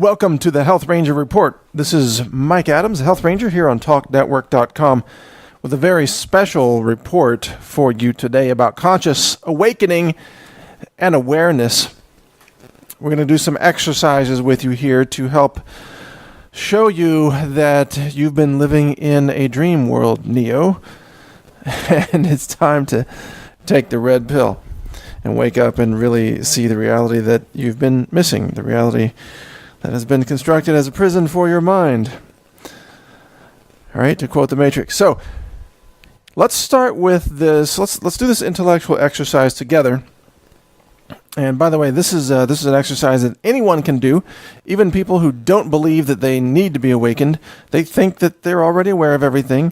Welcome to the Health Ranger Report. This is Mike Adams, Health Ranger, here on TalkNetwork.com with a very special report for you today about conscious awakening and awareness. We're going to do some exercises with you here to help show you that you've been living in a dream world, Neo, and it's time to take the red pill and wake up and really see the reality that you've been missing, the reality that has been constructed as a prison for your mind. All right, to quote the Matrix. So let's start with this. Let's do this intellectual exercise together. And by the way, this is an exercise that anyone can do, even people who don't believe that they need to be awakened. They think that they're already aware of everything,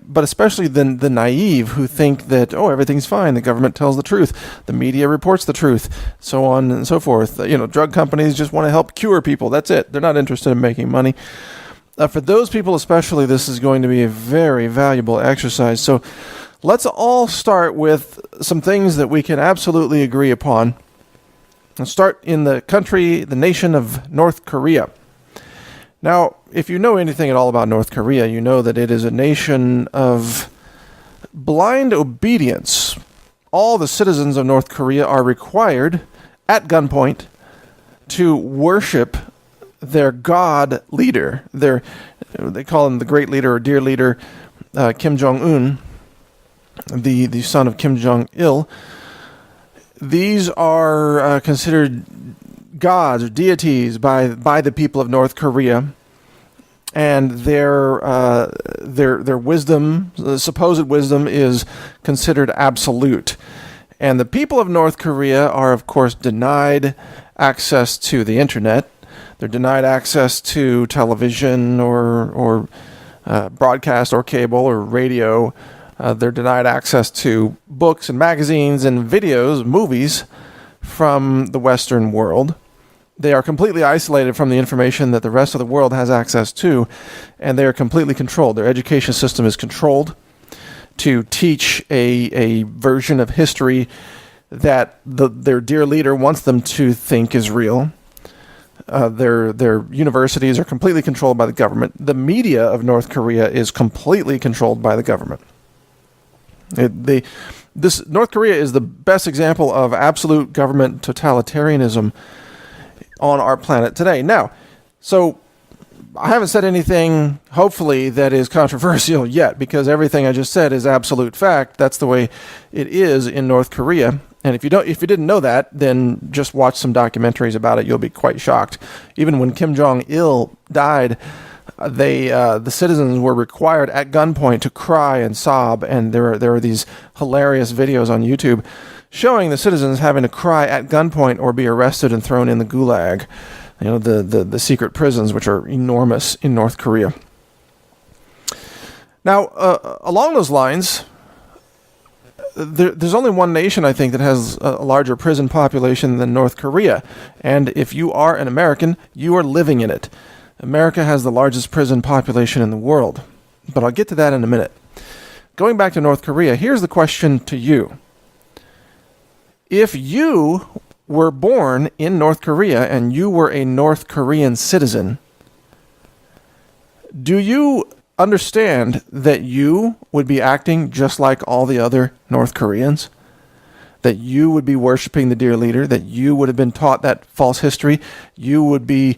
but especially the naive who think that, everything's fine. The government tells the truth. The media reports the truth, so on and so forth. Drug companies just want to help cure people. That's it. They're not interested in making money. For those people especially, this is going to be a very valuable exercise. So let's all start with some things that we can absolutely agree upon. Let's start in the nation of North Korea. Now, if you know anything at all about North Korea, you know that it is a nation of blind obedience. All the citizens of North Korea are required, at gunpoint, to worship their God leader. They call him the great leader or dear leader, Kim Jong-un, the son of Kim Jong-il. These are considered gods or deities by the people of North Korea, and their wisdom, the supposed wisdom, is considered absolute. And the people of North Korea are, of course, denied access to the internet. They're denied access to television or broadcast or cable or radio. They're denied access to books and magazines and videos, movies from the Western world. They are completely isolated from the information that the rest of the world has access to, and they are completely controlled. Their education system is controlled to teach a version of history that their dear leader wants them to think is real. Their universities are completely controlled by the government. The media of North Korea is completely controlled by the government. North Korea is the best example of absolute government totalitarianism on our planet today. Now, so I haven't said anything, hopefully, that is controversial yet, because everything I just said is absolute fact. That's the way it is in North Korea. And if you didn't know that, then just watch some documentaries about it. You'll be quite shocked. Even when Kim Jong-il died, the citizens were required at gunpoint to cry and sob, and there are these hilarious videos on YouTube showing the citizens having to cry at gunpoint or be arrested and thrown in the gulag, the secret prisons, which are enormous in North Korea. Now, along those lines, there's only one nation, I think, that has a larger prison population than North Korea, and if you are an American, you are living in it. America has the largest prison population in the world, but I'll get to that in a minute. Going back to North Korea, here's the question to you. If you were born in North Korea and you were a North Korean citizen, do you understand that you would be acting just like all the other North Koreans? That you would be worshiping the dear leader, that you would have been taught that false history, you would be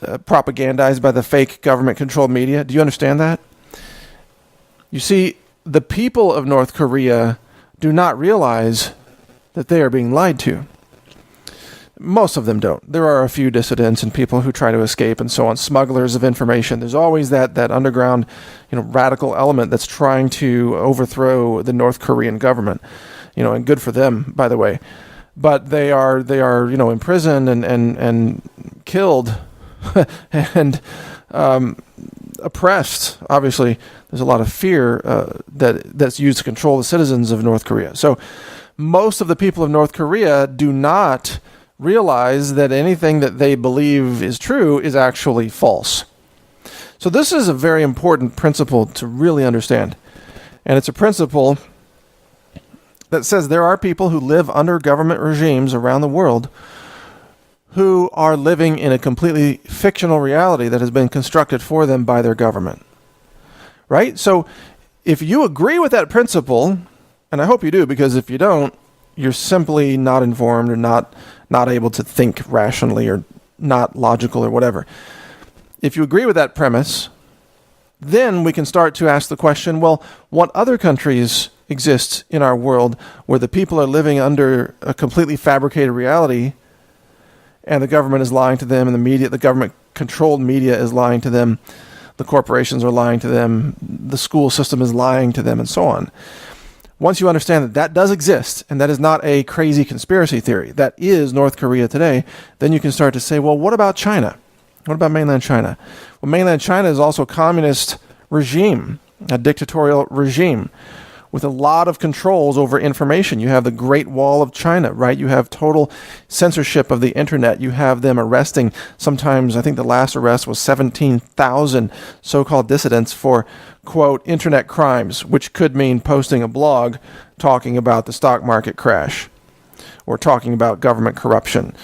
propagandized by the fake government-controlled media. Do you understand that? You see, the people of North Korea do not realize that they are being lied to. Most of them don't. There are a few dissidents and people who try to escape and so on, smugglers of information. There's always that underground, radical element that's trying to overthrow the North Korean government. And good for them, by the way. But they are imprisoned and killed and oppressed. Obviously, there's a lot of fear that's used to control the citizens of North Korea. So most of the people of North Korea do not realize that anything that they believe is true is actually false. So this is a very important principle to really understand. And it's a principle that says there are people who live under government regimes around the world who are living in a completely fictional reality that has been constructed for them by their government. Right? So if you agree with that principle, and I hope you do, because if you don't, you're simply not informed or not able to think rationally or not logical or whatever. If you agree with that premise, then we can start to ask the question, well, what other countries exist in our world where the people are living under a completely fabricated reality and the government is lying to them, and the government-controlled media is lying to them, the corporations are lying to them, the school system is lying to them, and so on. Once you understand that that does exist, and that is not a crazy conspiracy theory, that is North Korea today, then you can start to say, well, what about China? What about mainland China? Well, mainland China is also a communist regime, a dictatorial regime, with a lot of controls over information. You have the Great Wall of China, right? You have total censorship of the internet. You have them arresting, sometimes, I think the last arrest was 17,000 so-called dissidents for, quote, internet crimes, which could mean posting a blog talking about the stock market crash, or talking about government corruption,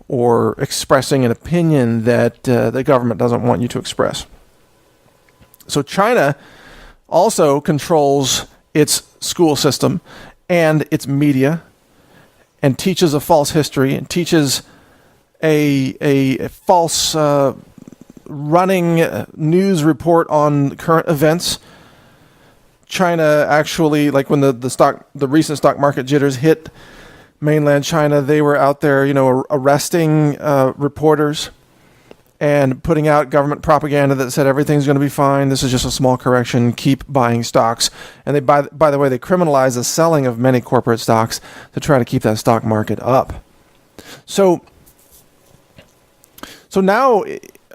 or expressing an opinion that the government doesn't want you to express. So China also controls its school system and its media, and teaches a false history, and teaches a false running news report on current events. China actually, like when the recent stock market jitters hit mainland China, they were out there, arresting reporters and putting out government propaganda that said everything's going to be fine. This is just a small correction. Keep buying stocks. And they, by the way, they criminalize the selling of many corporate stocks to try to keep that stock market up. So now,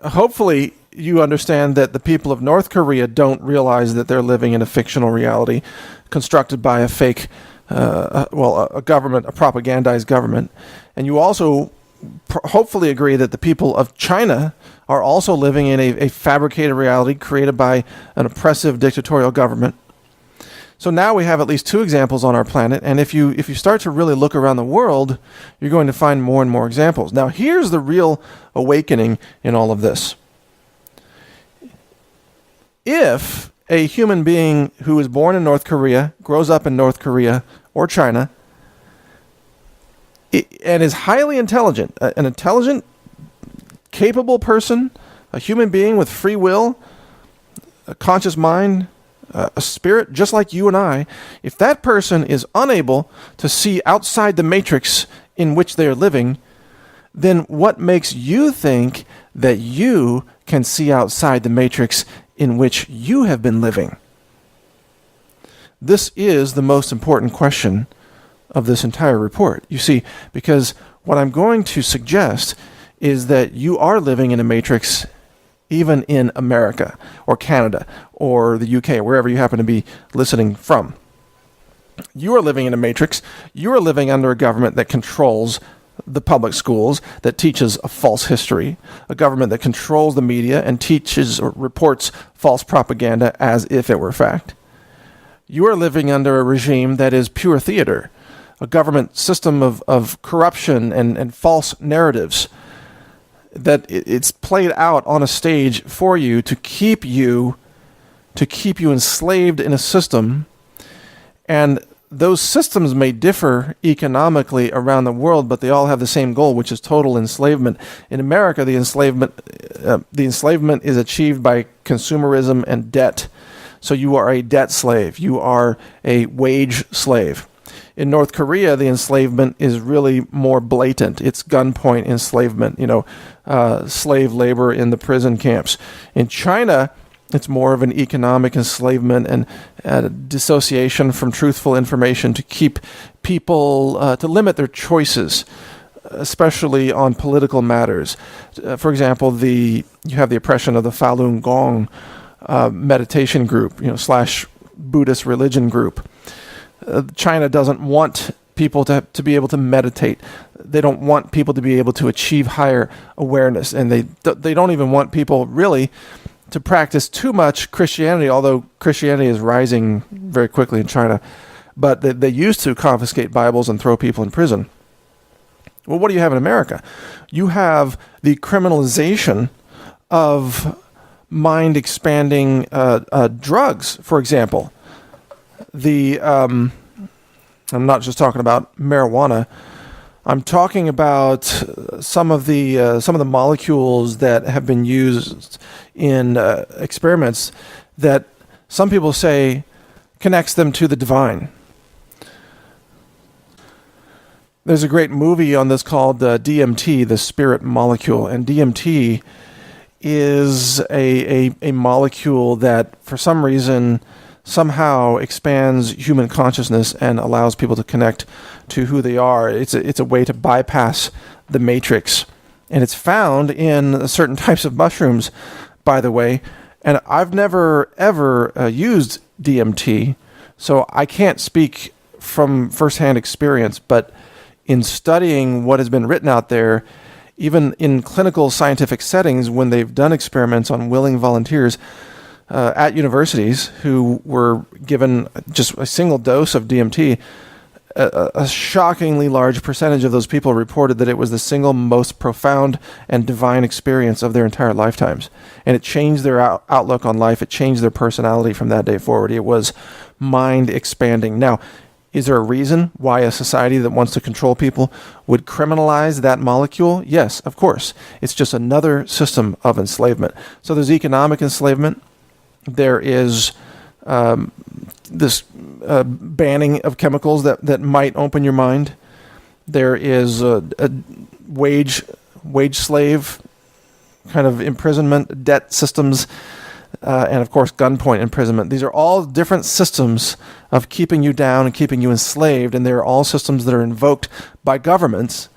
hopefully, you understand that the people of North Korea don't realize that they're living in a fictional reality constructed by a fake, a government, a propagandized government. And you also hopefully agree that the people of China are also living in a fabricated reality created by an oppressive dictatorial government. So now we have at least two examples on our planet, and if you start to really look around the world, you're going to find more and more examples. Now here's the real awakening in all of this. If a human being who is born in North Korea, grows up in North Korea or China, and is highly intelligent, an intelligent, capable person, a human being with free will, a conscious mind, a spirit just like you and I, if that person is unable to see outside the matrix in which they are living, then what makes you think that you can see outside the matrix in which you have been living? This is the most important question of this entire report. You see, because what I'm going to suggest is that you are living in a matrix even in America or Canada or the UK, wherever you happen to be listening from. You are living in a matrix. You are living under a government that controls the public schools, that teaches a false history, a government that controls the media and teaches or reports false propaganda as if it were fact. You are living under a regime that is pure theater, a government system of corruption and false narratives that it's played out on a stage for you to keep you enslaved in a system. And those systems may differ economically around the world, but they all have the same goal, which is total enslavement. In America, the enslavement is achieved by consumerism and debt. So you are a debt slave. You are a wage slave. In North Korea, the enslavement is really more blatant. It's gunpoint enslavement, slave labor in the prison camps. In China, it's more of an economic enslavement and dissociation from truthful information to keep people, to limit their choices, especially on political matters. For example, you have the oppression of the Falun Gong meditation group, / Buddhist religion group. China doesn't want people to be able to meditate. They don't want people to be able to achieve higher awareness, and they don't even want people really to practice too much Christianity, although Christianity is rising very quickly in China. But they used to confiscate Bibles and throw people in prison. Well, what do you have in America? You have the criminalization of mind-expanding drugs, for example. I'm not just talking about marijuana. I'm talking about some of the molecules that have been used in experiments that some people say connects them to the divine. There's a great movie on this called DMT, the spirit molecule, and DMT is a molecule that, for some reason, somehow expands human consciousness and allows people to connect to who they are. It's a way to bypass the matrix, and it's found in certain types of mushrooms, by the way. And I've never ever used DMT, so I can't speak from firsthand experience, but in studying what has been written out there, even in clinical scientific settings, when they've done experiments on willing volunteers at universities who were given just a single dose of DMT, a shockingly large percentage of those people reported that it was the single most profound and divine experience of their entire lifetimes. And it changed their outlook on life. It changed their personality from that day forward. It was mind expanding. Now, is there a reason why a society that wants to control people would criminalize that molecule? Yes, of course. It's just another system of enslavement. So there's economic enslavement. There is this banning of chemicals that might open your mind. There is a wage slave kind of imprisonment, debt systems, and of course gunpoint imprisonment. These are all different systems of keeping you down and keeping you enslaved, and they're all systems that are invoked by governments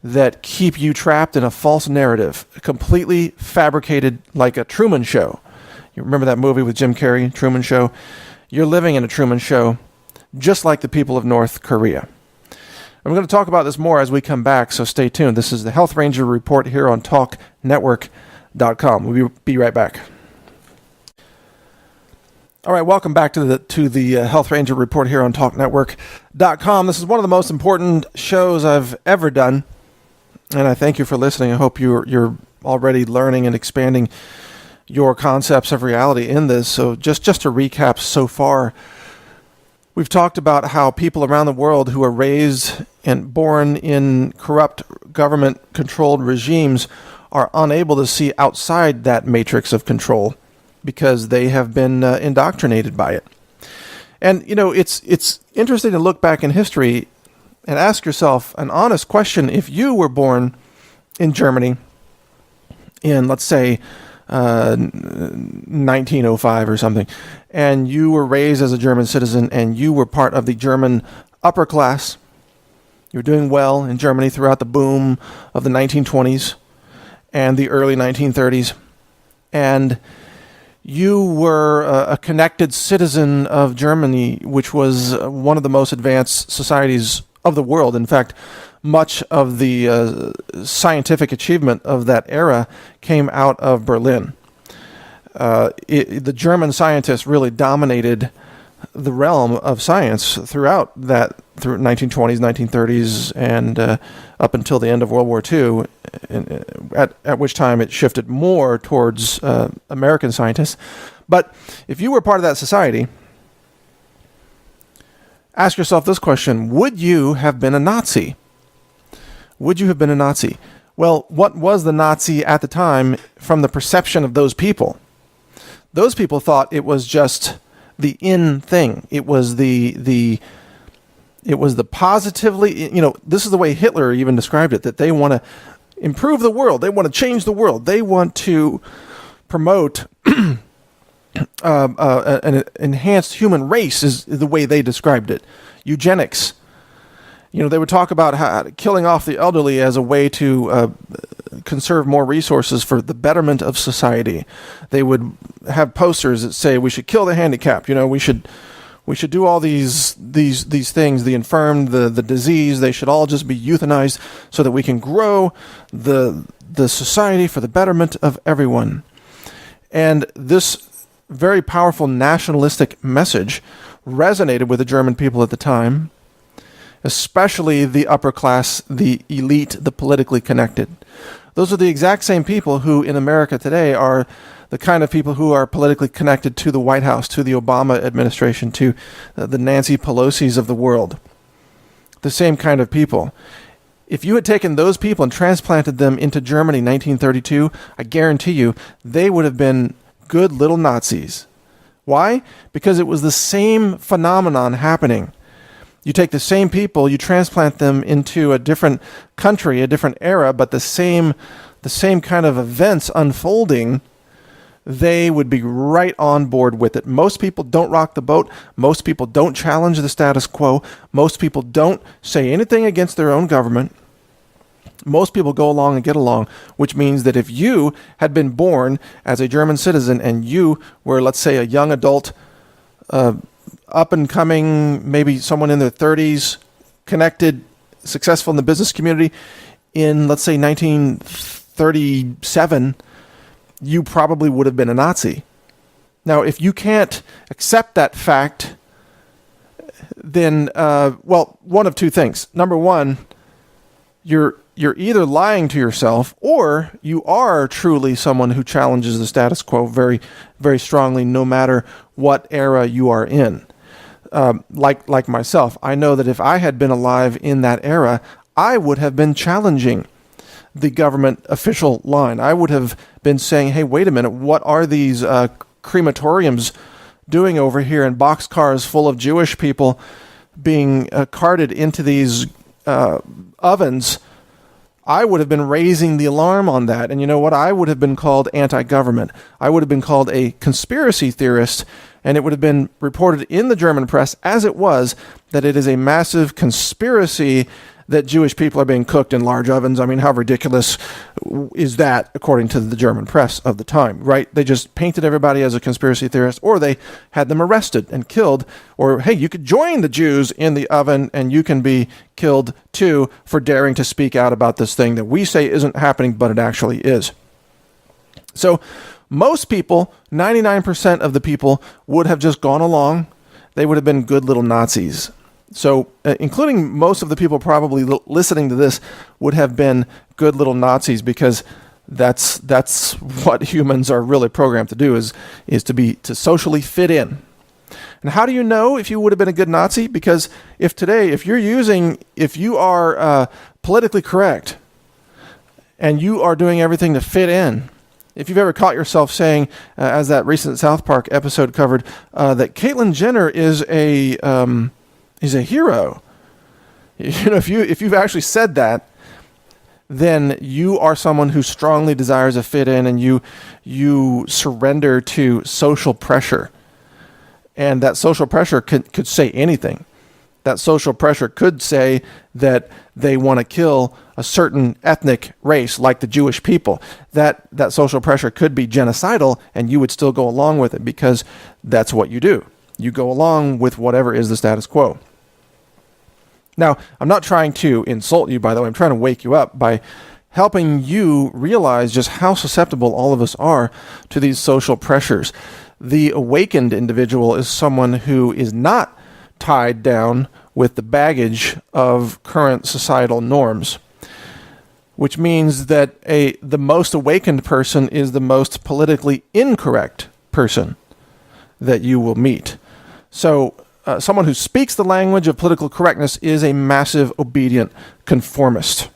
that keep you trapped in a false narrative, completely fabricated, like a Truman Show. You remember that movie with Jim Carrey, Truman Show? You're living in a Truman Show, just like the people of North Korea. And we're going to talk about this more as we come back, so stay tuned. This is the Health Ranger Report here on TalkNetwork.com. We'll be right back. All right, welcome back to the Health Ranger Report here on TalkNetwork.com. This is one of the most important shows I've ever done, and I thank you for listening. I hope you're already learning and expanding your concepts of reality in this. So just to recap so far, we've talked about how people around the world who are raised and born in corrupt government-controlled regimes are unable to see outside that matrix of control, because they have been indoctrinated by it. And, it's interesting to look back in history and ask yourself an honest question. If you were born in Germany in, let's say, 1905 or something, and you were raised as a German citizen and you were part of the German upper class, you were doing well in Germany throughout the boom of the 1920s and the early 1930s, and you were a connected citizen of Germany, which was one of the most advanced societies of the world. In fact, much of the scientific achievement of that era came out of Berlin. The German scientists really dominated the realm of science through 1920s, 1930s, and up until the end of World War II, at which time it shifted more towards American scientists. But if you were part of that society, ask yourself this question: would you have been a Nazi? Would you have been a Nazi? Well, what was the Nazi at the time from the perception of those people? Those people thought it was just the in thing. It was the positively, this is the way Hitler even described it, that they want to improve the world. They want to change the world. They want to promote an enhanced human race, is the way they described it. Eugenics. They would talk about how killing off the elderly as a way to conserve more resources for the betterment of society. They would have posters that say we should kill the handicapped. We should do all these things. The infirm, the diseased, they should all just be euthanized so that we can grow the society for the betterment of everyone. And this very powerful nationalistic message resonated with the German people at the time. especially the upper class, the elite, the politically connected. Those are the exact same people who in America today are the kind of people who are politically connected to the White House, to the Obama administration, to the Nancy Pelosi's of the world. The same kind of people. If you had taken those people and transplanted them into Germany in 1932, I guarantee you they would have been good little Nazis. Why? Because it was the same phenomenon happening. You take the same people, you transplant them into a different country, a different era, but the same kind of events unfolding, they would be right on board with it. Most people don't rock the boat. Most people don't challenge the status quo. Most people don't say anything against their own government. Most people go along and get along, which means that if you had been born as a German citizen and you were, let's say, a young adult, up and coming, maybe someone in their 30s, connected, successful in the business community in, let's say, 1937, you probably would have been a Nazi. Now, if you can't accept that fact, then, one of two things. Number one, you're either lying to yourself or you are truly someone who challenges the status quo very, very strongly, no matter what era you are in. Like myself, I know that if I had been alive in that era, I would have been challenging the government official line. I would have been saying, hey, wait a minute, what are these crematoriums doing over here in boxcars full of Jewish people being carted into these ovens? I would have been raising the alarm on that. And you know what? I would have been called anti-government. I would have been called a conspiracy theorist, and it would have been reported in the German press, as it was, that it is a massive conspiracy that Jewish people are being cooked in large ovens. I mean, how ridiculous is that, according to the German press of the time, right? They just painted everybody as a conspiracy theorist, or they had them arrested and killed, or, hey, you could join the Jews in the oven and you can be killed too for daring to speak out about this thing that we say isn't happening, but it actually is. So most people, 99% of the people, would have just gone along. They would have been good little Nazis. So, including most of the people probably listening to this would have been good little Nazis, because that's what humans are really programmed to do, is to socially fit in. And how do you know if you would have been a good Nazi? Because if you are politically correct and you are doing everything to fit in, if you've ever caught yourself saying, as that recent South Park episode covered, that Caitlyn Jenner is a hero. You know, if you've actually said that, then you are someone who strongly desires to fit in, and you surrender to social pressure. And that social pressure could say anything. That social pressure could say that they want to kill a certain ethnic race, like the Jewish people. That social pressure could be genocidal, and you would still go along with it, because that's what you do. You go along with whatever is the status quo. Now, I'm not trying to insult you, by the way. I'm trying to wake you up by helping you realize just how susceptible all of us are to these social pressures. The awakened individual is someone who is not tied down with the baggage of current societal norms, which means that the most awakened person is the most politically incorrect person that you will meet. So, someone who speaks the language of political correctness is a massive obedient conformist.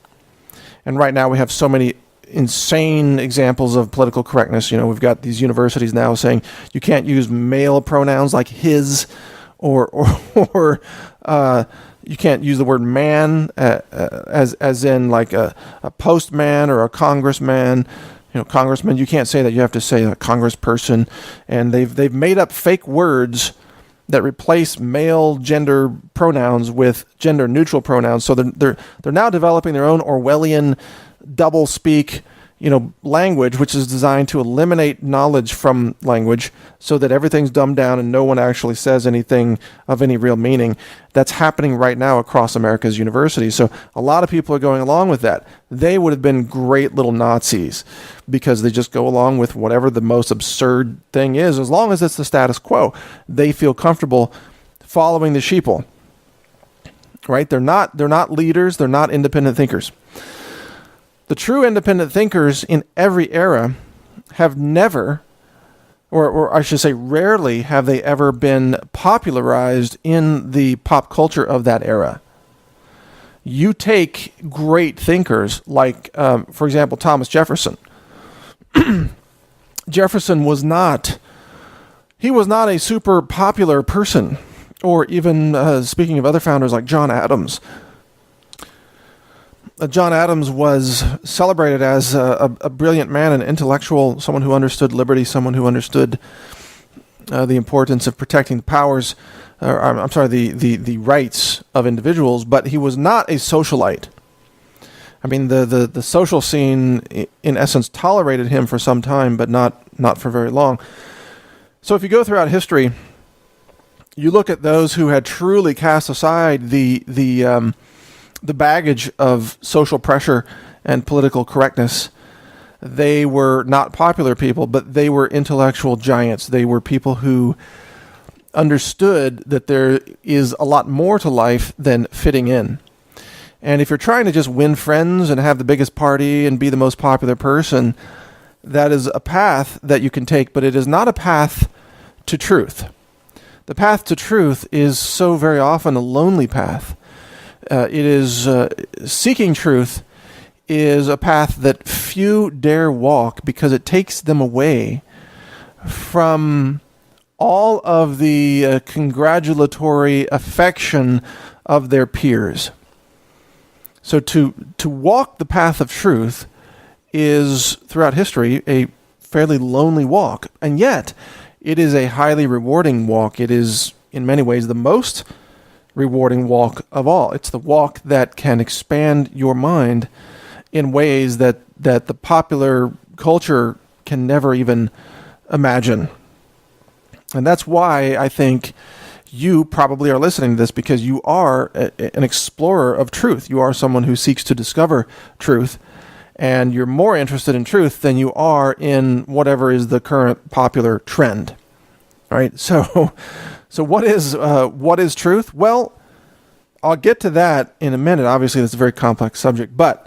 And right now we have so many insane examples of political correctness. You know, we've got these universities now saying you can't use male pronouns like his, or you can't use the word man as in like a postman or a congressman. You know, congressman, you can't say that. You have to say a congressperson. And they've made up fake words that replace male gender pronouns with gender neutral pronouns. So they're now developing their own Orwellian double speak, language, which is designed to eliminate knowledge from language so that everything's dumbed down and no one actually says anything of any real meaning. That's happening right now across America's universities. So a lot of people are going along with that. They would have been great little Nazis because they just go along with whatever the most absurd thing is, as long as it's the status quo. They feel comfortable following the sheeple. right? They're not leaders. They're not independent thinkers. The true independent thinkers in every era have never, or I should say rarely, have they ever been popularized in the pop culture of that era. You take great thinkers like, for example, Thomas Jefferson. Jefferson was not a super popular person, or even speaking of other founders like John Adams. John Adams was celebrated as a brilliant man, an intellectual, someone who understood liberty, someone who understood the importance of protecting the powers, the rights of individuals, but he was not a socialite. I mean, the social scene, in essence, tolerated him for some time, but not for very long. So if you go throughout history, you look at those who had truly cast aside the baggage of social pressure and political correctness. They were not popular people, but they were intellectual giants. They were people who understood that there is a lot more to life than fitting in. And if you're trying to just win friends and have the biggest party and be the most popular person, that is a path that you can take, but it is not a path to truth. The path to truth is so very often a lonely path. Seeking truth is a path that few dare walk because it takes them away from all of the congratulatory affection of their peers. So to walk the path of truth is, throughout history, a fairly lonely walk, and yet it is a highly rewarding walk. It is, in many ways, the most rewarding walk of all. It's the walk that can expand your mind in ways that the popular culture can never even imagine. And that's why I think you probably are listening to this, because you are an explorer of truth. You are someone who seeks to discover truth, and you're more interested in truth than you are in whatever is the current popular trend. All right? So what is truth? Well, I'll get to that in a minute. Obviously, that's a very complex subject, but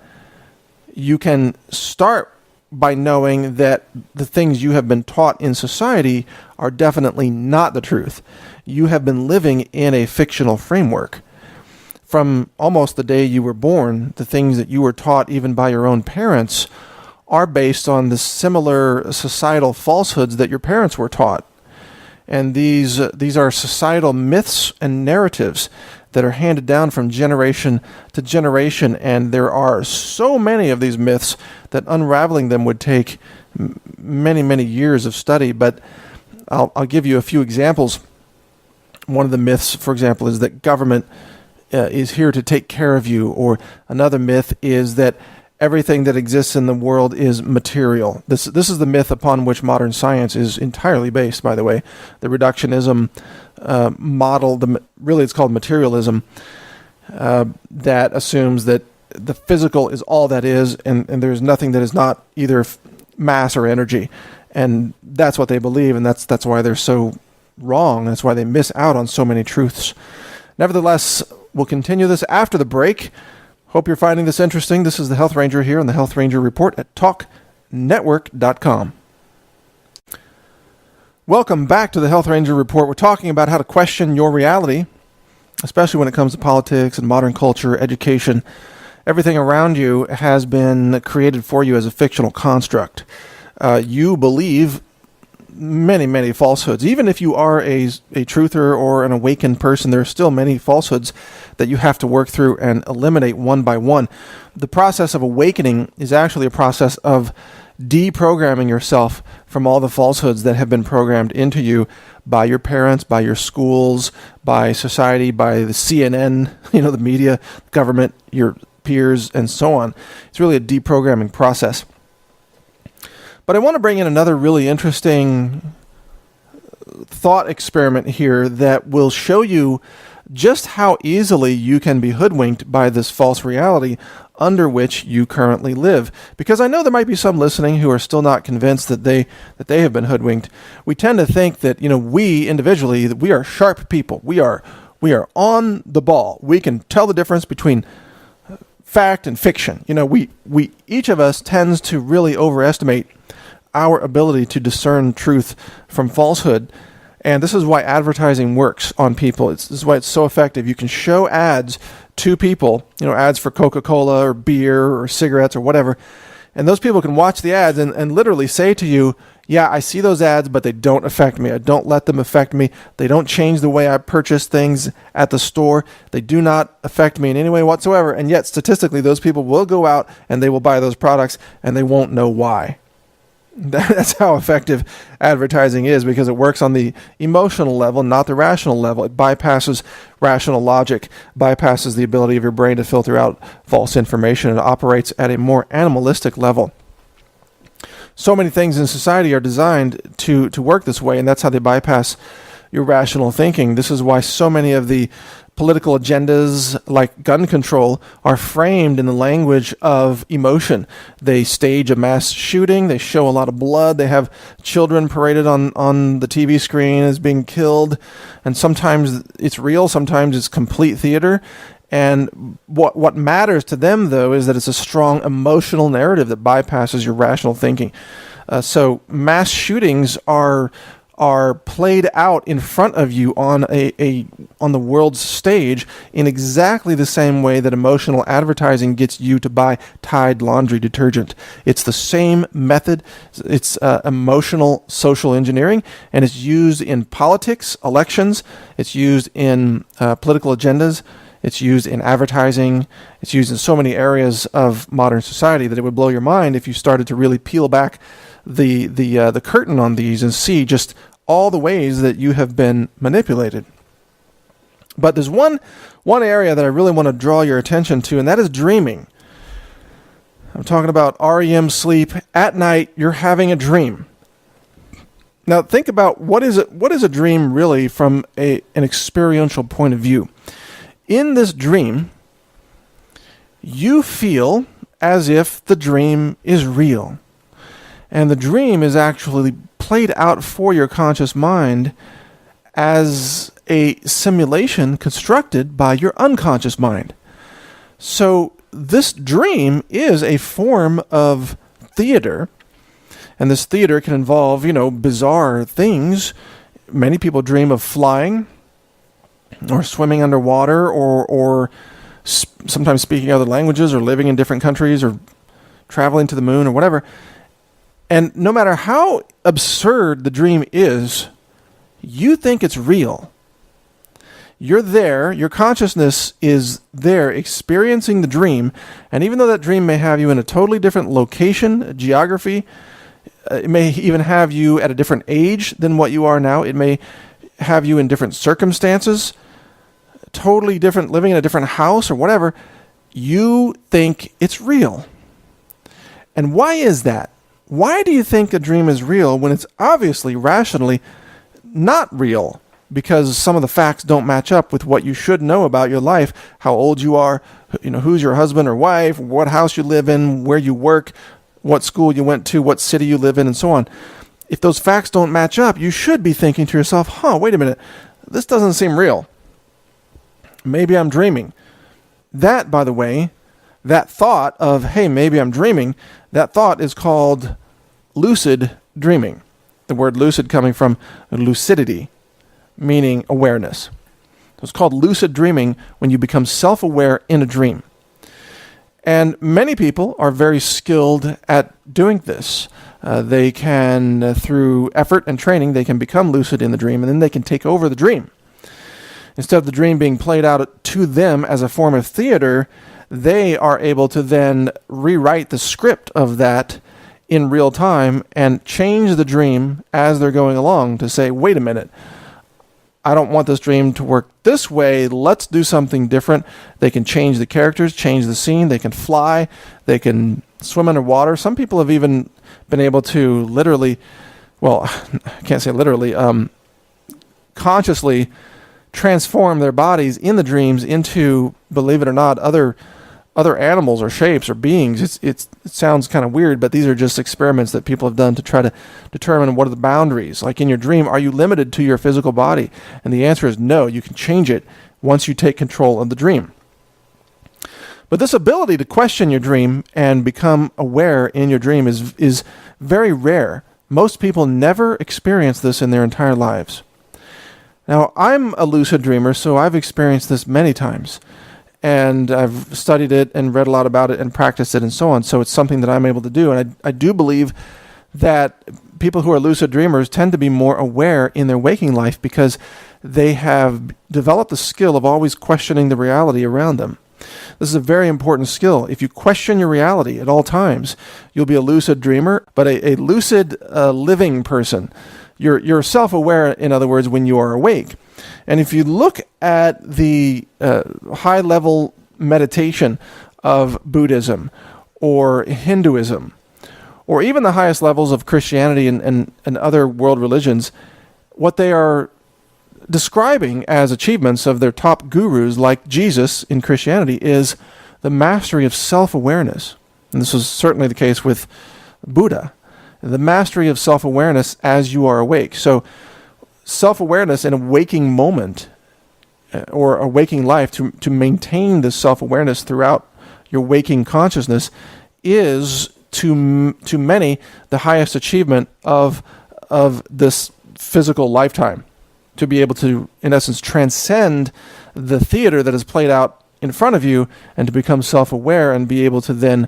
you can start by knowing that the things you have been taught in society are definitely not the truth. You have been living in a fictional framework. From almost the day you were born, the things that you were taught even by your own parents are based on the similar societal falsehoods that your parents were taught. And these are societal myths and narratives that are handed down from generation to generation, and there are so many of these myths that unraveling them would take many, many years of study. But I'll give you a few examples. One of the myths, for example, is that government is here to take care of you, or another myth is that everything that exists in the world is material. This is the myth upon which modern science is entirely based, by the way. The reductionism model, really it's called materialism, that assumes that the physical is all that is, and there's nothing that is not either mass or energy. And that's what they believe, and that's why they're so wrong. That's why they miss out on so many truths. Nevertheless, we'll continue this after the break. Hope you're finding this interesting. This is the Health Ranger here on the Health Ranger Report at TalkNetwork.com. Welcome back to the Health Ranger Report. We're talking about how to question your reality, especially when it comes to politics and modern culture, education. Everything around you has been created for you as a fictional construct. You believe many, many falsehoods. Even if you are a truther or an awakened person, there are still many falsehoods that you have to work through and eliminate one by one. The process of awakening is actually a process of deprogramming yourself from all the falsehoods that have been programmed into you by your parents, by your schools, by society, by the CNN, the media, government, your peers, and so on. It's really a deprogramming process. But I want to bring in another really interesting thought experiment here that will show you just how easily you can be hoodwinked by this false reality under which you currently live. Because I know there might be some listening who are still not convinced that they have been hoodwinked. We tend to think that, we individually, that we are sharp people. We are We are on the ball. We can tell the difference between fact and fiction. We each of us tends to really overestimate our ability to discern truth from falsehood. And this is why advertising works on people. This is why it's so effective. You can show ads to people, ads for Coca-Cola or beer or cigarettes or whatever. And those people can watch the ads and literally say to you, yeah, I see those ads, but they don't affect me. I don't let them affect me. They don't change the way I purchase things at the store. They do not affect me in any way whatsoever. And yet, statistically, those people will go out and they will buy those products and they won't know why. That's how effective advertising is, because it works on the emotional level, not the rational level. It bypasses rational logic, bypasses the ability of your brain to filter out false information, and operates at a more animalistic level. So many things in society are designed to work this way, and that's how they bypass your rational thinking. This is why so many of the political agendas, like gun control, are framed in the language of emotion. They stage a mass shooting, they show a lot of blood, they have children paraded on the TV screen as being killed, and sometimes it's real, sometimes it's complete theater. And what matters to them, though, is that it's a strong emotional narrative that bypasses your rational thinking. So mass shootings are played out in front of you on on the world's stage in exactly the same way that emotional advertising gets you to buy Tide laundry detergent. It's the same method. It's emotional social engineering, and it's used in politics, elections. It's used in political agendas. It's used in advertising. It's used in so many areas of modern society that it would blow your mind if you started to really peel back the curtain on these and see just all the ways that you have been manipulated. But there's one area that I really want to draw your attention to, and that is dreaming. I'm talking about REM sleep. At night, you're having a dream. Now, think about what is a dream really from an experiential point of view. In this dream, you feel as if the dream is real. And the dream is actually played out for your conscious mind as a simulation constructed by your unconscious mind. So this dream is a form of theater, and this theater can involve, bizarre things. Many people dream of flying or swimming underwater or sometimes speaking other languages or living in different countries or traveling to the moon or whatever. And no matter how absurd the dream is, you think it's real. You're there, your consciousness is there experiencing the dream, and even though that dream may have you in a totally different location, geography, it may even have you at a different age than what you are now, it may have you in different circumstances, totally different, living in a different house or whatever, you think it's real. And why is that? Why do you think a dream is real when it's obviously, rationally, not real? Because some of the facts don't match up with what you should know about your life, how old you are, who's your husband or wife, what house you live in, where you work, what school you went to, what city you live in, and so on. If those facts don't match up, you should be thinking to yourself, wait a minute, this doesn't seem real. Maybe I'm dreaming. That, by the way, that thought of, hey, maybe I'm dreaming, that thought is called lucid dreaming. The word lucid coming from lucidity, meaning awareness. So it's called lucid dreaming when you become self-aware in a dream. And many people are very skilled at doing this. They can, through effort and training, they can become lucid in the dream, and then they can take over the dream. Instead of the dream being played out to them as a form of theater, they are able to then rewrite the script of that in real time and change the dream as they're going along to say, wait a minute, I don't want this dream to work this way. Let's do something different. They can change the characters, change the scene. They can fly. They can swim underwater. Some people have even been able to literally, well, I can't say literally, consciously transform their bodies in the dreams into, believe it or not, other animals or shapes or beings. It sounds kind of weird, but these are just experiments that people have done to try to determine what are the boundaries. Like in your dream, are you limited to your physical body? And the answer is no. You can change it once you take control of the dream. But this ability to question your dream and become aware in your dream is very rare. Most people never experience this in their entire lives. Now, I'm a lucid dreamer, so I've experienced this many times. And I've studied it and read a lot about it and practiced it and so on. So it's something that I'm able to do. And I do believe that people who are lucid dreamers tend to be more aware in their waking life because they have developed the skill of always questioning the reality around them. This is a very important skill. If you question your reality at all times, you'll be a lucid dreamer, but a lucid living person. You're self-aware, in other words, when you are awake. And if you look at the high-level meditation of Buddhism or Hinduism, or even the highest levels of Christianity and other world religions, what they are describing as achievements of their top gurus, like Jesus in Christianity, is the mastery of self-awareness. And this was certainly the case with Buddha. The mastery of self-awareness as you are awake. So self-awareness in a waking moment or a waking life, to maintain this self-awareness throughout your waking consciousness, is to many the highest achievement of this physical lifetime. To be able to, in essence, transcend the theater that is played out in front of you and to become self-aware and be able to then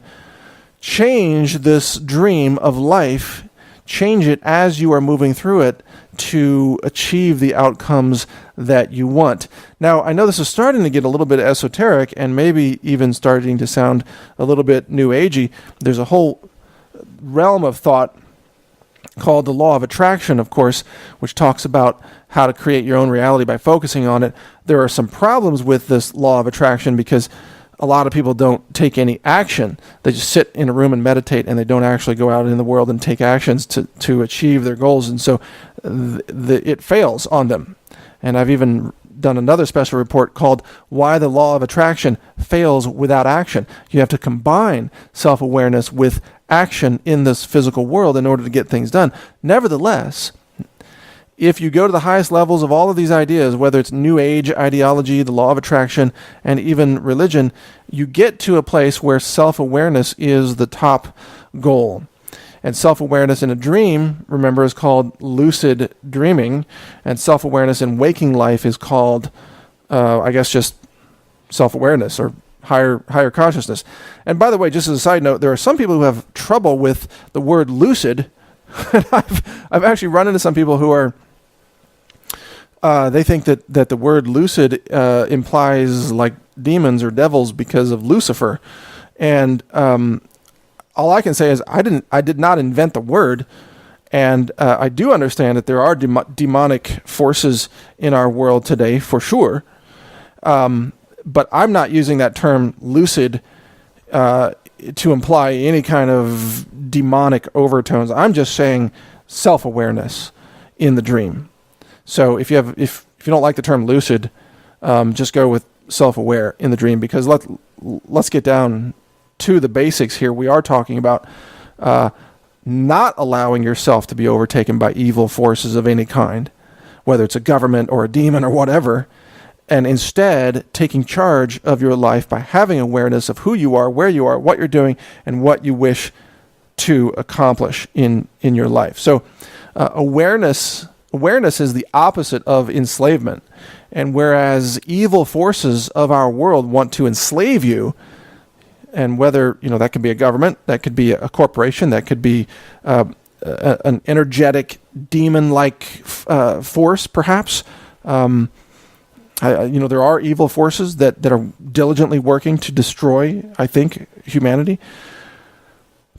change this dream of life, change it as you are moving through it to achieve the outcomes that you want. Now, I know this is starting to get a little bit esoteric and maybe even starting to sound a little bit new agey. There's a whole realm of thought called the law of attraction, of course, which talks about how to create your own reality by focusing on it. There are some problems with this law of attraction because a lot of people don't take any action. They just sit in a room and meditate, and they don't actually go out in the world and take actions to achieve their goals. And so it fails on them. And I've even done another special report called Why the Law of Attraction Fails Without Action. You have to combine self-awareness with action in this physical world in order to get things done. Nevertheless, if you go to the highest levels of all of these ideas, whether it's New Age ideology, the law of attraction, and even religion, you get to a place where self-awareness is the top goal. And self-awareness in a dream, remember, is called lucid dreaming, and self-awareness in waking life is called, just self-awareness or higher consciousness. And by the way, just as a side note, there are some people who have trouble with the word lucid. I've actually run into some people who are they think that the word lucid implies like demons or devils because of Lucifer, and all I can say is I did not invent the word, and I do understand that there are demonic forces in our world today for sure, but I'm not using that term lucid to imply any kind of demonic overtones. I'm just saying self-awareness in the dream. So if you don't like the term lucid, just go with self-aware in the dream, because let's get down to the basics here. We are talking about not allowing yourself to be overtaken by evil forces of any kind, whether it's a government or a demon or whatever, and instead taking charge of your life by having awareness of who you are, where you are, what you're doing, and what you wish to accomplish in your life. So awareness is the opposite of enslavement. And whereas evil forces of our world want to enslave you, and whether, that could be a government, that could be a corporation, that could be an energetic demon-like force, perhaps. There are evil forces that are diligently working to destroy, I think, humanity.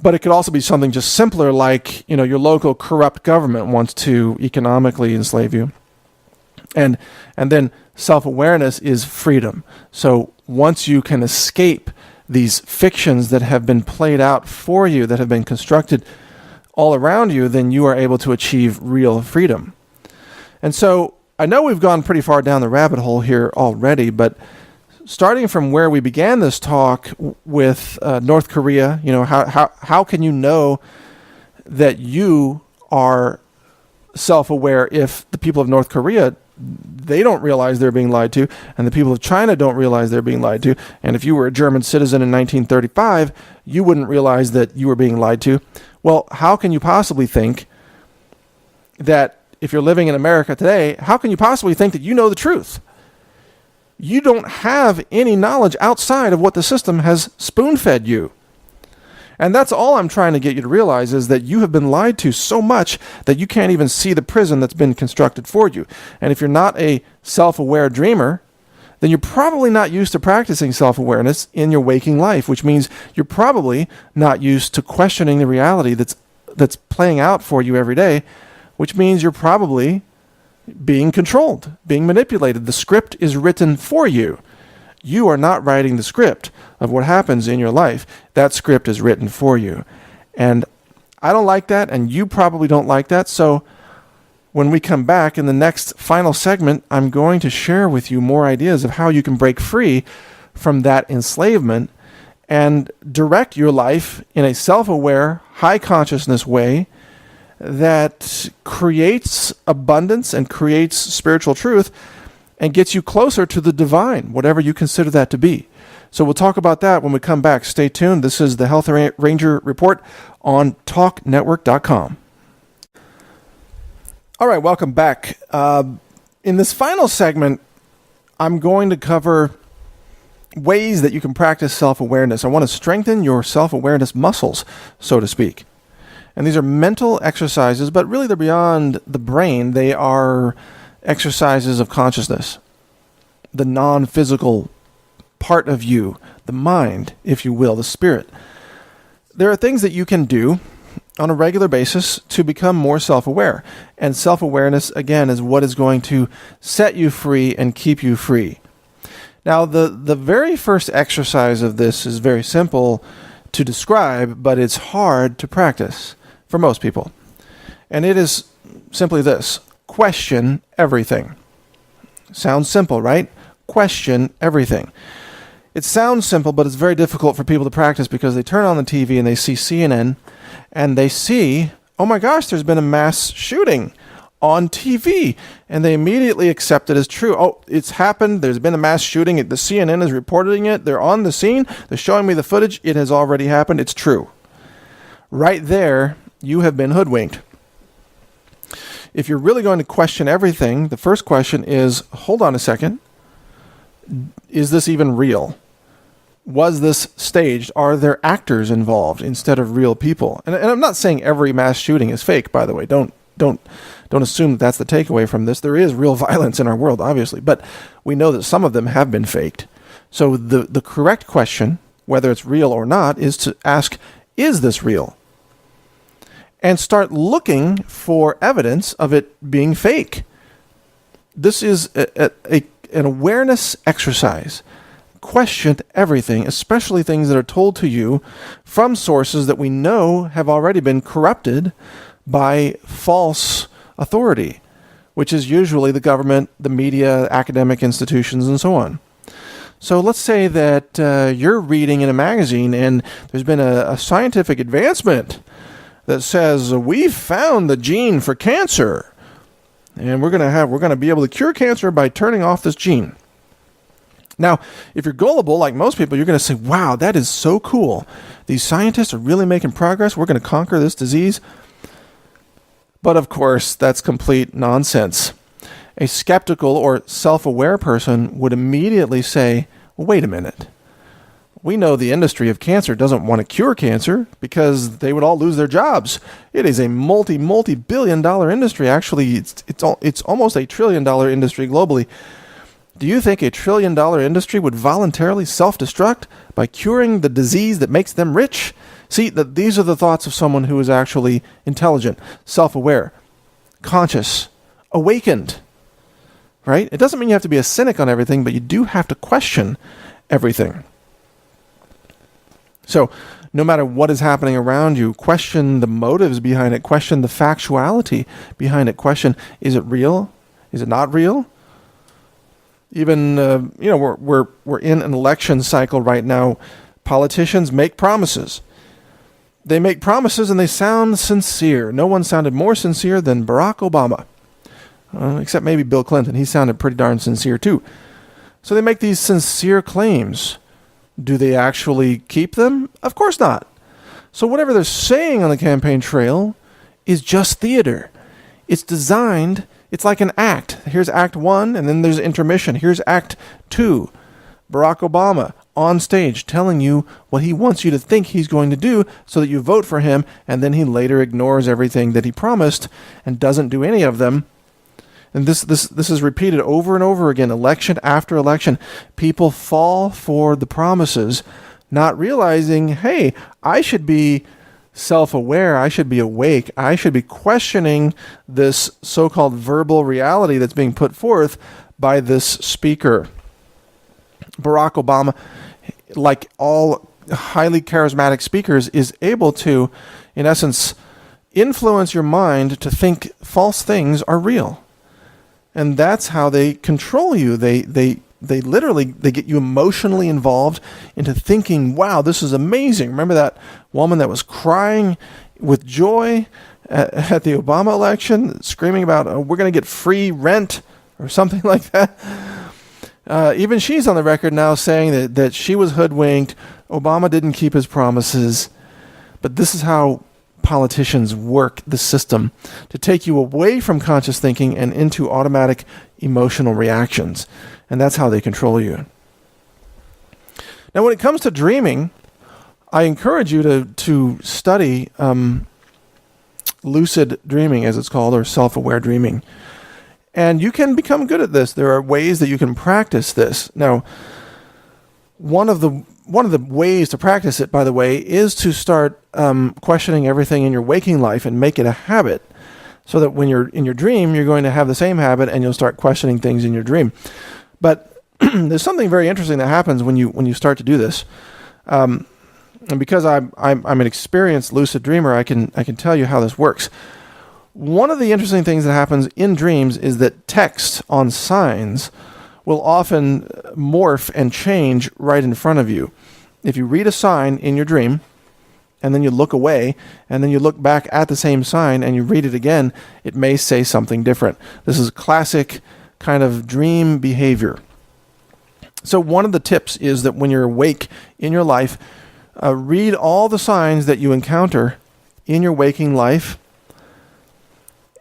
But it could also be something just simpler, like, your local corrupt government wants to economically enslave you. And then self-awareness is freedom. So once you can escape these fictions that have been played out for you, that have been constructed all around you, then you are able to achieve real freedom. And so I know we've gone pretty far down the rabbit hole here already, but starting from where we began this talk with North Korea, how can you know that you are self-aware if the people of North Korea they don't realize they're being lied to, and the people of China don't realize they're being lied to. And if you were a German citizen in 1935, you wouldn't realize that you were being lied to. Well, how can you possibly think that if you're living in America today, how can you possibly think that you know the truth? You don't have any knowledge outside of what the system has spoon-fed you. And that's all I'm trying to get you to realize, is that you have been lied to so much that you can't even see the prison that's been constructed for you. And if you're not a self-aware dreamer, then you're probably not used to practicing self-awareness in your waking life, which means you're probably not used to questioning the reality that's playing out for you every day, which means you're probably being controlled, being manipulated. The script is written for you. You are not writing the script of what happens in your life. That script is written for you. And I don't like that, and you probably don't like that. So when we come back in the next final segment, I'm going to share with you more ideas of how you can break free from that enslavement and direct your life in a self-aware, high consciousness way that creates abundance and creates spiritual truth and gets you closer to the divine, whatever you consider that to be. So we'll talk about that when we come back. Stay tuned. This is the Health Ranger Report on TalkNetwork.com. All right, welcome back. In this final segment, I'm going to cover ways that you can practice self-awareness. I want to strengthen your self-awareness muscles, so to speak. And these are mental exercises, but really they're beyond the brain. They are exercises of consciousness, the non-physical part of you, the mind, if you will, the spirit. There are things that you can do on a regular basis to become more self-aware. And self-awareness, again, is what is going to set you free and keep you free. Now, the very first exercise of this is very simple to describe, but it's hard to practice for most people. And it is simply this: question everything. Sounds simple, right? Question everything. It sounds simple, but it's very difficult for people to practice because they turn on the TV and they see CNN and they see, oh my gosh, there's been a mass shooting on TV. And they immediately accept it as true. Oh, it's happened. There's been a mass shooting. The CNN is reporting it. They're on the scene. They're showing me the footage. It has already happened. It's true. Right there, you have been hoodwinked. If you're really going to question everything, the first question is, hold on a second. Is this even real? Was this staged? Are there actors involved instead of real people? And I'm not saying every mass shooting is fake, by the way. Don't assume that that's the takeaway from this. There is real violence in our world, obviously, but we know that some of them have been faked. So the correct question, whether it's real or not, is to ask, is this real? And start looking for evidence of it being fake. This is an awareness exercise. Question everything, especially things that are told to you from sources that we know have already been corrupted by false authority, which is usually the government, the media, academic institutions, and so on. So let's say that you're reading in a magazine and there's been a scientific advancement that says we've found the gene for cancer, and we're going to be able to cure cancer by turning off this gene. Now, if you're gullible like most people, you're going to say, "Wow, that is so cool. These scientists are really making progress. We're going to conquer this disease." But of course, that's complete nonsense. A skeptical or self-aware person would immediately say, well, "Wait a minute. We know the industry of cancer doesn't want to cure cancer because they would all lose their jobs. It is a multi-billion-dollar industry. Actually, it's almost $1 trillion industry globally. Do you think $1 trillion industry would voluntarily self-destruct by curing the disease that makes them rich?" See, these are the thoughts of someone who is actually intelligent, self-aware, conscious, awakened, right? It doesn't mean you have to be a cynic on everything, but you do have to question everything. So no matter what is happening around you, question the motives behind it, question the factuality behind it, question, is it real? Is it not real? Even, we're in an election cycle right now. Politicians make promises. They make promises and they sound sincere. No one sounded more sincere than Barack Obama. except maybe Bill Clinton. He sounded pretty darn sincere too. So they make these sincere claims. Do they actually keep them? Of course not. So whatever they're saying on the campaign trail is just theater. It's designed, it's like an act. Here's Act 1, and then there's intermission. Here's Act 2. Barack Obama on stage telling you what he wants you to think he's going to do so that you vote for him, and then he later ignores everything that he promised and doesn't do any of them. And this is repeated over and over again, election after election. People fall for the promises, not realizing, hey, I should be self-aware, I should be awake, I should be questioning this so-called verbal reality that's being put forth by this speaker. Barack Obama, like all highly charismatic speakers, is able to, in essence, influence your mind to think false things are real. And that's how they control you. They literally get you emotionally involved into thinking, wow, this is amazing. Remember that woman that was crying with joy at the Obama election, screaming about, we're going to get free rent or something like that? Even she's on the record now saying that she was hoodwinked. Obama didn't keep his promises. But this is how politicians work the system, to take you away from conscious thinking and into automatic emotional reactions. And that's how they control you. Now, when it comes to dreaming, I encourage you to study lucid dreaming, as it's called, or self-aware dreaming. And you can become good at this. There are ways that you can practice this. Now, one of the ways to practice it, by the way, is to start questioning everything in your waking life and make it a habit, so that when you're in your dream, you're going to have the same habit and you'll start questioning things in your dream. But there's something very interesting that happens when you start to do this. And because I'm an experienced lucid dreamer, I can tell you how this works. One of the interesting things that happens in dreams is that text on signs will often morph and change right in front of you. If you read a sign in your dream, and then you look away, and then you look back at the same sign, and you read it again, it may say something different. This is classic kind of dream behavior. So one of the tips is that when you're awake in your life, read all the signs that you encounter in your waking life,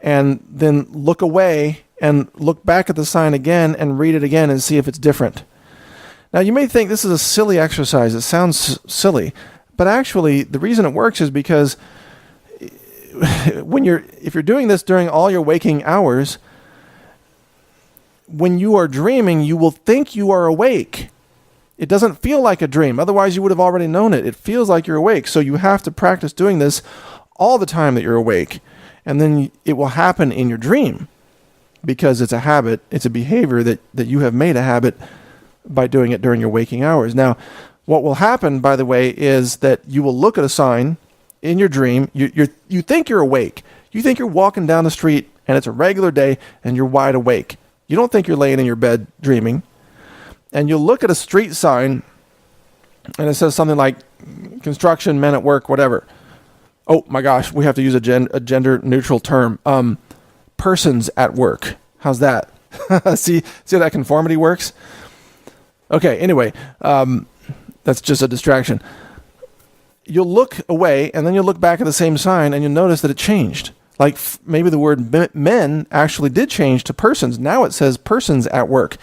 and then look away and look back at the sign again and read it again and see if it's different. Now, you may think this is a silly exercise. It sounds silly. But actually, the reason it works is because if you're doing this during all your waking hours, when you are dreaming, you will think you are awake. It doesn't feel like a dream. Otherwise, you would have already known it. It feels like you're awake. So you have to practice doing this all the time that you're awake. And then it will happen in your dream, because it's a habit. It's a behavior that you have made a habit by doing it during your waking hours. Now, what will happen, by the way, is that you will look at a sign in your dream. You think you're awake. You think you're walking down the street and it's a regular day and you're wide awake. You don't think you're laying in your bed dreaming. And you'll look at a street sign and it says something like construction, men at work, whatever. Oh my gosh, we have to use a gender neutral term. Persons at work. How's that? See how that conformity works? Okay, anyway, that's just a distraction. You'll look away and then you'll look back at the same sign and you'll notice that it changed. Like maybe the word men actually did change to persons. Now it says persons at work.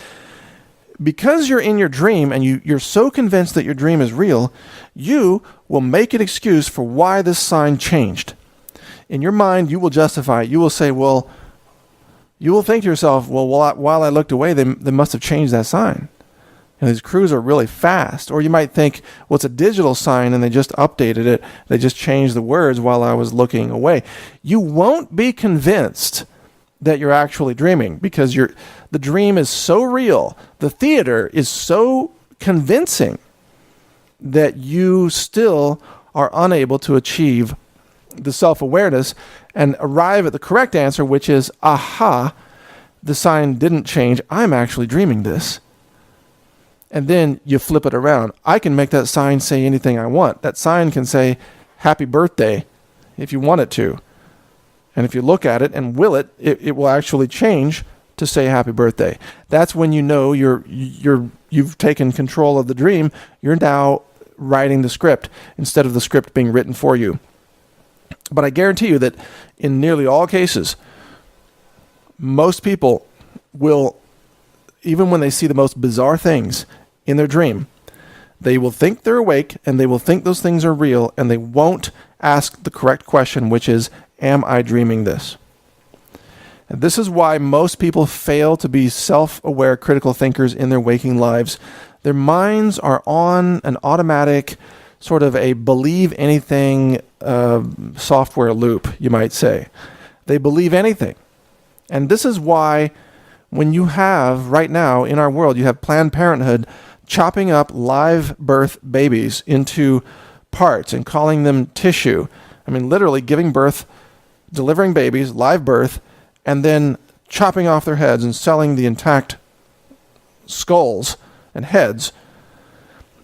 Because you're in your dream and you're so convinced that your dream is real, you will make an excuse for why this sign changed. In your mind, you will justify it. You will say, well, you will think to yourself, well, while I looked away, they must have changed that sign. And these crews are really fast. Or you might think, well, it's a digital sign and they just updated it. They just changed the words while I was looking away. You won't be convinced that you're actually dreaming, because the dream is so real, the theater is so convincing, that you still are unable to achieve the self-awareness and arrive at the correct answer, which is, aha, the sign didn't change. I'm actually dreaming this. And then you flip it around. I can make that sign say anything I want. That sign can say, happy birthday, if you want it to. And if you look at it and will it, it will actually change to say happy birthday. That's when you know you've taken control of the dream. You're now writing the script instead of the script being written for you. But I guarantee you that in nearly all cases, most people will, even when they see the most bizarre things in their dream, they will think they're awake and they will think those things are real, and they won't ask the correct question, which is, am I dreaming this? And this is why most people fail to be self-aware critical thinkers in their waking lives. Their minds are on an automatic sort of a believe anything software loop, you might say. They believe anything. And this is why when you have, right now in our world, you have Planned Parenthood chopping up live birth babies into parts and calling them tissue. I mean, literally giving birth, delivering babies, live birth, and then chopping off their heads and selling the intact skulls and heads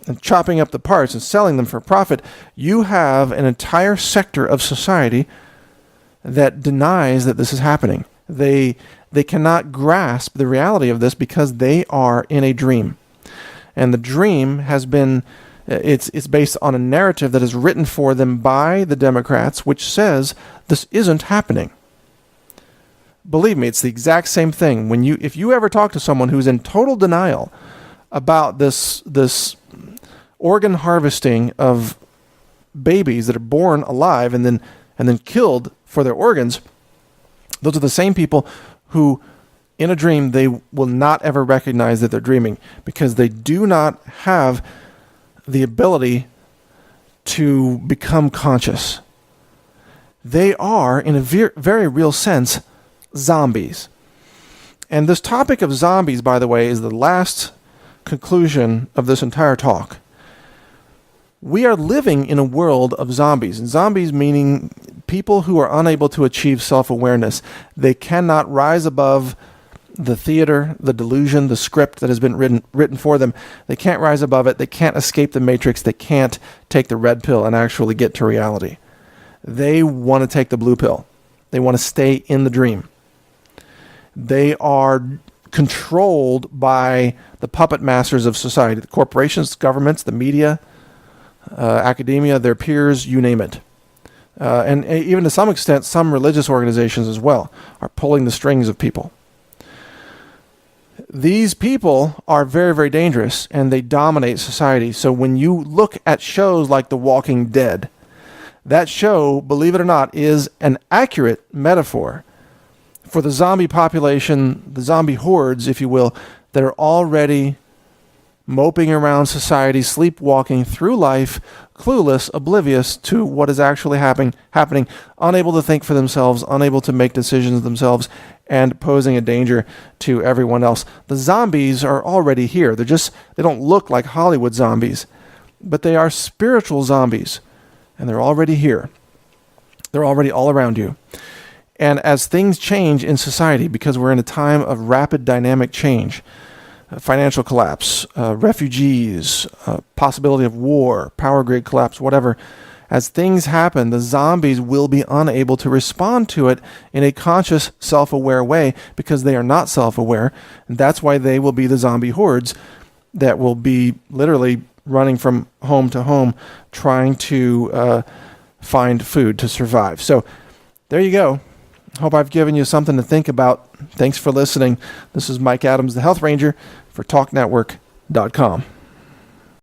and chopping up the parts and selling them for profit. You have an entire sector of society that denies that this is happening. They cannot grasp the reality of this because they are in a dream. And the dream has been, it's based on a narrative that is written for them by the Democrats, which says this isn't happening. Believe me, it's the exact same thing. If you ever talk to someone who's in total denial about this organ harvesting of babies that are born alive and then killed for their organs, those are the same people who, in a dream, they will not ever recognize that they're dreaming because they do not have the ability to become conscious. They are, in a very real sense, zombies. And this topic of zombies, by the way, is the last conclusion of this entire talk. We are living in a world of zombies. And zombies meaning people who are unable to achieve self-awareness. They cannot rise above the theater, the delusion, the script that has been written for them. They can't rise above it. They can't escape the matrix. They can't take the red pill and actually get to reality. They want to take the blue pill. They want to stay in the dream. They are controlled by the puppet masters of society, the corporations, governments, the media, academia, their peers, you name it. And even to some extent, some religious organizations as well are pulling the strings of people. These people are very, very dangerous, and they dominate society. So when you look at shows like The Walking Dead, that show, believe it or not, is an accurate metaphor for the zombie population, the zombie hordes, if you will, that are already moping around society, sleepwalking through life, clueless, oblivious to what is actually happening, unable to think for themselves, unable to make decisions themselves, and posing a danger to everyone else. The zombies are already here. They don't look like Hollywood zombies, but they are spiritual zombies, and they're already here. They're already all around you. And as things change in society, because we're in a time of rapid dynamic change, financial collapse, refugees, possibility of war, power grid collapse, whatever, as things happen, the zombies will be unable to respond to it in a conscious, self-aware way because they are not self-aware. And that's why they will be the zombie hordes that will be literally running from home to home trying to find food to survive. So there you go. Hope I've given you something to think about. Thanks for listening. This is Mike Adams, the Health Ranger for TalkNetwork.com.